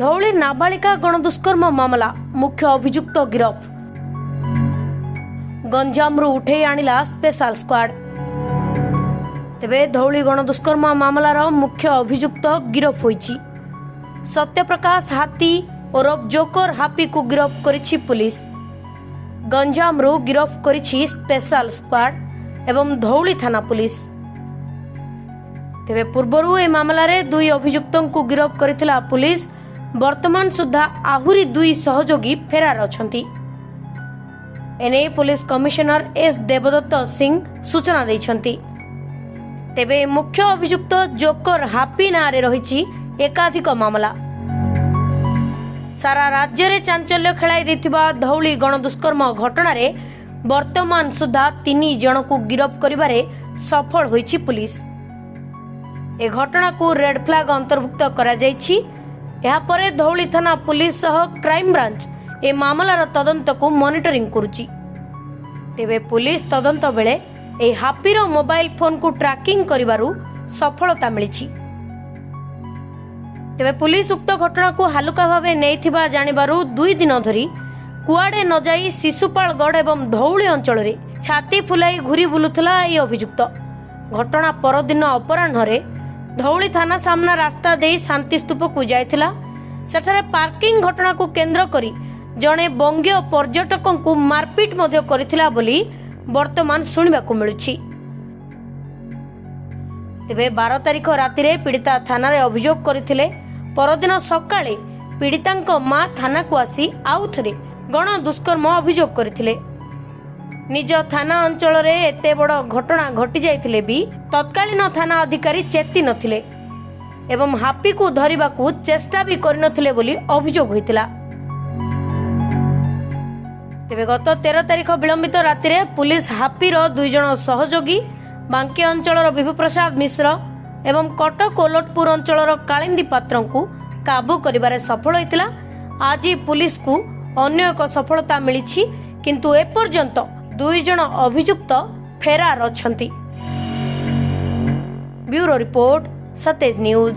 धौली नाबालिका गणदुष्कर्म मामला मुख्य अभियुक्त गिरफ। गंजामरू उठे आनिला स्पेशल स्क्वाड। तेबे धौली गणदुष्कर्म मामलार मुख्य अभियुक्त गिरफ होईची। सत्यप्रकाश हाथी ओरफ जोकर हापी को गिरफ करिछि पुलिस। गंजामरू गिरफ करिछि स्पेशल स्क्वाड एवं धौली थाना पुलिस। तेबे पूर्वरु ए मामला रे दुई अभियुक्तों को गिरफ करिथिला पुलिस। वर्तमान सुधा आहुरी दुई सहयोगी फेरार अछंती। एने police commissioner S Devdutt Singh सूचना दैछंती। तेबे मुख्य अभियुक्त जोकर हापी नारे रहिछि एकाधिक मामला। सारा राज्य रे चांचल्य खेलाई दैथिबा धौली गणदुष्कर्म घटना रे वर्तमान सुधा 3 जन को गिरफ करिबारे सफल होईछि पुलिस। ए घटना को रेड फ्लैग अंतर्भुक्त करा जायछि। ଏହା ପରେ ଧଉଳି ଥାନା पुलिस सह क्राइम ब्रांच ए मामलार तदंत को मॉनिटरिंग करुछि। तेबे पुलिस तदंत बेले ए हापीर मोबाइल फोन को ट्रैकिंग करिबारु सफलता मिलिछि। तेबे पुलिस उक्त घटना को हालुका भावे नेइथिबा जानिबारु 2 दिन धरी कुआडे न जाई शिशुपालगढ़ एवं धौली अंचल रे छाती फुलाई घुरी बुलुथला ए अभियुक्त। घटना परदिन अपराह्न धौली थाना सामना रास्ता दे शांति स्तूप को जायथिला। सेठारे पार्किंग घटना को केंद्र करी जणे बंगीय पर्यटकों को मारपीट मध्य करिथिला बोली वर्तमान सुनिबा को मिलुछि। तेबे 12 तारिख राति रे पीड़िता थाना रे अभियोग करिथिले। परदिन सकाळे पीड़ितांक मां थाना को आसी आउथरे गण दुष्कर्म अभियोग करिथिले। निज थाना अंचल रे एते बड़ घटना घटी जाइथिले भी तत्कालीन थाना अधिकारी चेती नथिले एवं हापी को धरिबा को चेष्टा भी करि नथिले बोली अभियोग होइतिला। तेबे गत 13 तारिख विलंबित राति रे पुलिस हापीर 2 जन सहयोगी बांकी अंचलर विभू प्रसाद मिश्र एवं कटक ओलटपुर अंचलर कालिंदी पात्र को काबू करिबारे सफल होइतिला। आज पुलिस को अन्य एक सफलता मिलिछि, किंतु एपर्यंत 2 जन अभियुक्त फेरार अछंती। Bureau report Satej news.